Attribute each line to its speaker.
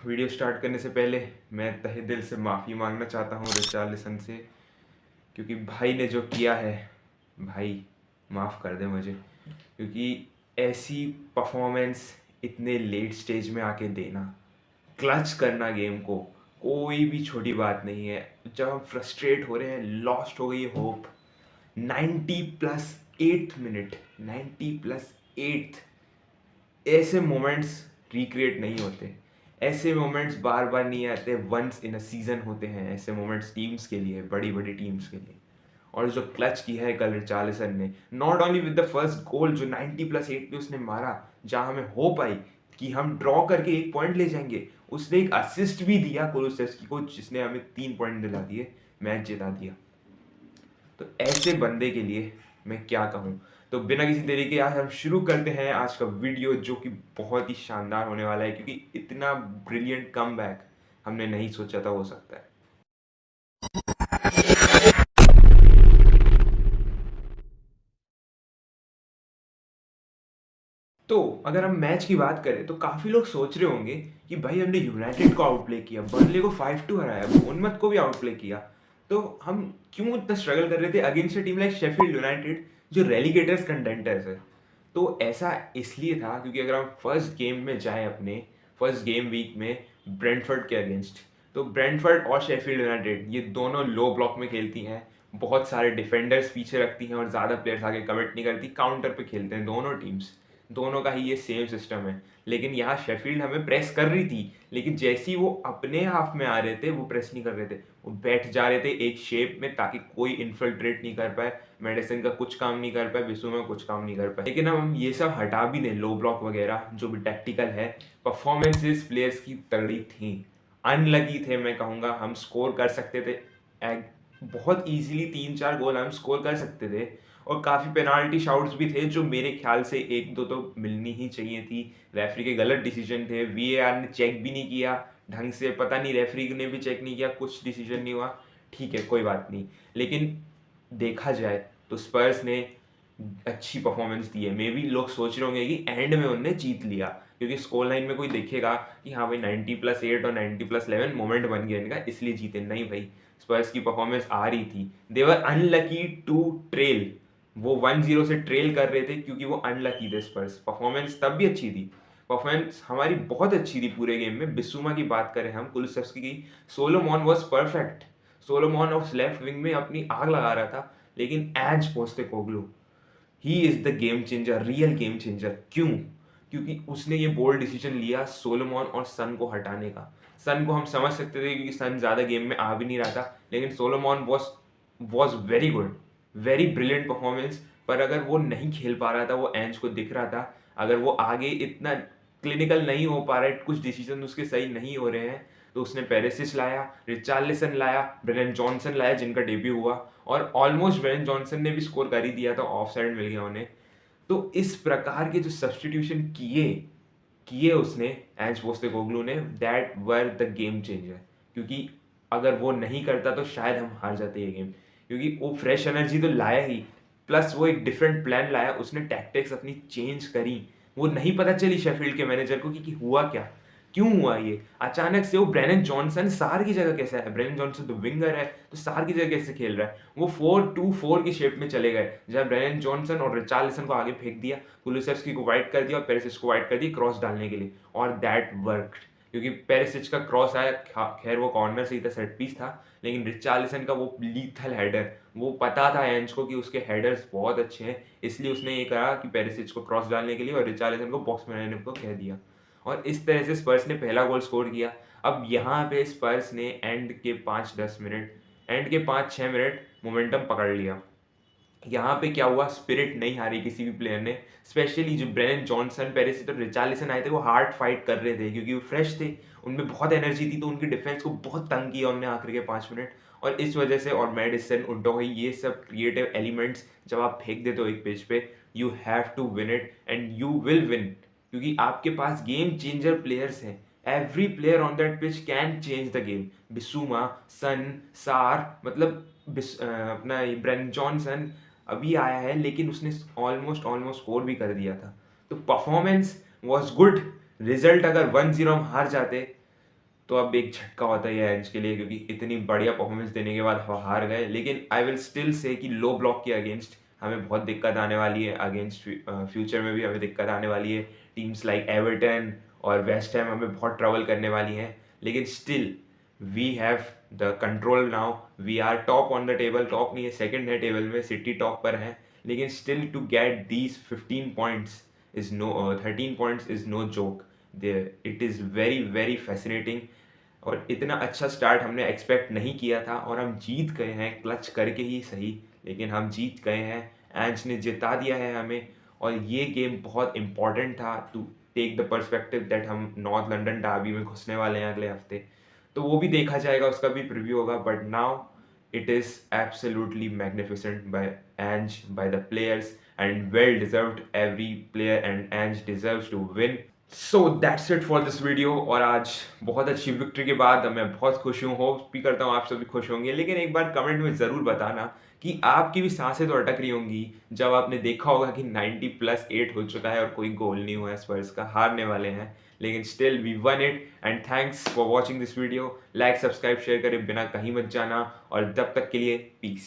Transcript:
Speaker 1: Video start करने से पहले मैं तहे दिल से माफ़ी मांगना चाहता हूँ रिचार्लिसन से, क्योंकि भाई ने जो किया है, भाई माफ़ कर दे मुझे। क्योंकि ऐसी परफॉर्मेंस इतने लेट स्टेज में आके देना, क्लच करना गेम को, कोई भी छोटी बात नहीं है। जब हम फ्रस्ट्रेट हो रहे हैं, लॉस्ट हो गई होप, 90+8 मिनट, 90+8, ऐसे मोमेंट्स रिक्रिएट नहीं होते। ऐसे मोमेंट्स बार बार नहीं आते, वंस इन अ सीज़न होते हैं ऐसे मोमेंट्स टीम्स के लिए, बड़ी बड़ी टीम्स के लिए। और जो क्लच किया है कल रिचार्लिसन ने, not only with the first goal जो 90+8 पे उसने मारा, जहाँ हमें होप आई कि हम ड्रॉ करके 1 पॉइंट ले जाएंगे, उसने एक असिस्ट भी दिया कुलुसेव्स्की को, जिसने हमें 3 पॉइंट दिला दिए, मैच जिता दिया। तो ऐसे बंदे के लिए मैं क्या कहूँ। तो बिना किसी देरी के आज हम शुरू करते हैं आज का वीडियो, जो कि बहुत ही शानदार होने वाला है, क्योंकि इतना ब्रिलियंट कमबैक हमने नहीं सोचा था हो सकता है। तो अगर हम मैच की बात करें तो काफ़ी लोग सोच रहे होंगे कि भाई हमने यूनाइटेड को आउटप्ले किया, बर्नले को 5-2 हराया, बोर्नमथ को भी आउटप्ले किया, तो हम क्यों इतना स्ट्रगल कर रहे थे against a team like Sheffield United जो रेलीगेटर्स कंटेंटर्स है। तो ऐसा इसलिए था क्योंकि अगर हम फर्स्ट गेम में जाएं, अपने फर्स्ट गेम वीक में ब्रेंटफोर्ड के अगेंस्ट, तो ब्रेंटफोर्ड और शेफील्ड यूनाइटेड ये दोनों लो ब्लॉक में खेलती हैं, बहुत सारे डिफेंडर्स पीछे रखती हैं और ज़्यादा प्लेयर्स आगे कमिट नहीं करती, काउंटर पे खेलते हैं दोनों टीम्स, दोनों का ही ये सेम सिस्टम है। लेकिन यहाँ शेफील्ड हमें प्रेस कर रही थी, लेकिन जैसे ही वो अपने हाफ में आ रहे थे वो प्रेस नहीं कर रहे थे, वो बैठ जा रहे थे एक शेप में ताकि कोई इन्फिल्ट्रेट नहीं कर पाए, मेडिसिन का कुछ काम नहीं कर पाए, बिस्सुमा कुछ काम नहीं कर पाए। लेकिन अब हम ये सब हटा भी दें, लो ब्लॉक वगैरह जो भी टैक्टिकल है, परफॉर्मेंसेस प्लेयर्स की तगड़ी थी, अनलकी थे मैं कहूँगा। हम स्कोर कर सकते थे, बहुत ईजिली 3-4 गोल हम स्कोर कर सकते थे, और काफ़ी पेनाल्टी शाउट्स भी थे जो मेरे ख्याल से 1-2 तो मिलनी ही चाहिए थी। रेफरी के गलत डिसीजन थे, वीएआर ने चेक भी नहीं किया ढंग से, पता नहीं रेफरी ने भी चेक नहीं किया, कुछ डिसीजन नहीं हुआ। ठीक है, कोई बात नहीं, लेकिन देखा जाए तो स्पर्स ने अच्छी परफॉर्मेंस दी है। मे बी लोग सोच रहे होंगे कि एंड में उन्होंने जीत लिया, क्योंकि स्कोर लाइन में कोई देखेगा कि हाँ भाई 90+8 और 90+11 मोमेंट बन गया इनका इसलिए जीते। नहीं भाई, स्पर्स की परफॉर्मेंस आ रही थी, दे वर अनलकी टू ट्रेल, वो 1-0 से ट्रेल कर रहे थे क्योंकि वो अनलकी थे स्पर्स। परफॉर्मेंस तब भी अच्छी थी, परफॉर्मेंस हमारी बहुत अच्छी थी पूरे गेम में। बिस्सुमा की बात करें हम, कुलुसेव्स्की की, सोलोमॉन वाज परफेक्ट, सोलोमॉन उस लेफ्ट विंग में अपनी आग लगा रहा था। लेकिन as Postecoglou, he is the game changer, real game changer. क्यों? क्योंकि उसने ये बोल्ड डिसीजन लिया सोलोमॉन और सन को हटाने का। सन को हम समझ सकते थे क्योंकि सन ज़्यादा गेम में आ भी नहीं रहा था, लेकिन Solomon was very good, very brilliant performance. पर अगर वो नहीं खेल पा रहा था, वो एंज को दिख रहा था, अगर वो आगे इतना क्लिनिकल नहीं हो पा रहा है, कुछ डिसीजन उसके सही नहीं हो रहे हैं, तो उसने पेरिसिच लाया, रिचार्लिसन लाया, ब्रेनन जॉनसन लाया जिनका डेब्यू हुआ, और ऑलमोस्ट ब्रेनन जॉनसन ने भी स्कोर कर ही दिया था, ऑफ साइड मिल गया उन्हें। तो इस प्रकार के जो सब्सटीट्यूशन किए किए उसने, एज पोस्टेकोग्लू ने, that were the game changer. क्योंकि अगर वो नहीं करता तो शायद हम हार जाते ये गेम, क्योंकि वो फ्रेश एनर्जी तो लाया ही, प्लस वो एक डिफरेंट प्लान लाया, उसने टैक्टिक्स अपनी चेंज करी। वो नहीं पता चली शेफील्ड के मैनेजर को कि हुआ क्या, क्यों हुआ ये अचानक से। वो ब्रेनन जॉनसन सार की जगह कैसे है, ब्रेनन जॉनसन तो विंगर है, तो सार की जगह कैसे खेल रहा है। वो 4-2-4 की शेप में चले गए, जहाँ ब्रेनन जॉनसन और रिचार्लिसन को आगे फेंक दिया, कुलुसेव्स्की को वाइड कर दिया और पेरिसिच को वाइड कर दी क्रॉस डालने के लिए, और दैट वर्कड। क्योंकि पेरिसिच का क्रॉस आया, खैर वो कॉर्नर से ही था, सेट पीस था, लेकिन रिचार्लिसन का वो लीथल हेडर, वो पता था एंज को कि उसके हेडर्स बहुत अच्छे हैं, इसलिए उसने ये कहा कि पेरिसिच को क्रॉस डालने के लिए, और रिचार्लिसन को बॉक्स में रहने को कह दिया, और इस तरह से स्पर्स ने पहला गोल स्कोर किया। अब यहाँ पे स्पर्स ने एंड के 5-10 मिनट, एंड के 5-6 मिनट मोमेंटम पकड़ लिया। यहाँ पे क्या हुआ, स्पिरिट नहीं हारी किसी भी प्लेयर ने, स्पेशली जो ब्रेनन जॉनसन, पेरिसिच और रिचार्लिसन आए थे, वो हार्ड फाइट कर रहे थे क्योंकि वो फ्रेश थे, उनमें बहुत एनर्जी थी, तो उनकी डिफेंस को बहुत तंग किया उनने आखिर के 5 मिनट। और इस वजह से, और मेडिसन, उडोही, ये सब क्रिएटिव एलिमेंट्स जब आप फेंक देते हो एक पेज पे, you have to win it and you will win, क्योंकि आपके पास गेम चेंजर प्लेयर्स हैं। Every player on that pitch can change the game. बिस्सुमा, सन, सार, मतलब अपना ब्रेनन जॉनसन अभी आया है, लेकिन उसने ऑलमोस्ट ऑलमोस्ट स्कोर भी कर दिया था। तो परफॉर्मेंस वॉज गुड। रिजल्ट अगर 1-0 हम हार जाते तो अब एक झटका होता है एंज के लिए, क्योंकि इतनी बढ़िया परफॉर्मेंस देने के बाद वो हार गए। लेकिन आई विल स्टिल से कि लो ब्लॉक के अगेंस्ट हमें बहुत दिक्कत आने वाली है, अगेंस्ट फ्यूचर में भी हमें दिक्कत आने वाली है। टीम्स लाइक एवर्टन और वेस्ट हैम हमें बहुत ट्रबल करने वाली हैं, लेकिन still we have the control now. We are top on the table, top नहीं है, सेकंड है टेबल में, सिटी टॉप पर है। लेकिन still to get these 15 points is no 13 points is no joke. It is very very fascinating, और इतना अच्छा स्टार्ट हमने एक्सपेक्ट नहीं किया था, और हम जीत गए हैं क्लच करके ही सही, लेकिन हम जीत गए हैं। एंज ने जिता दिया है हमें, और ये गेम बहुत इंपॉर्टेंट था to take the perspective that हम नॉर्थ लंदन डार्बी में घुसने वाले हैं अगले हफ्ते। तो वो भी देखा जाएगा, उसका भी प्रीव्यू होगा। But now it is absolutely magnificent by Ange, by the players, and well deserved. Every player and Ange deserves to win. So that's it for this video. और आज बहुत अच्छी विक्ट्री के बाद मैं बहुत खुश हूँ, होप भी करता हूँ आप सभी खुश होंगे। लेकिन एक बार कमेंट में ज़रूर बताना कि आपकी भी सांसें तो अटक रही होंगी जब आपने देखा होगा कि 90+8 हो चुका है और कोई गोल नहीं हुआ है, स्पर्स का हारने वाले हैं। लेकिन still we won it, and thanks for watching this video. Like subscribe share करें बिना कहीं मत जाना, और तब तक के लिए पीस।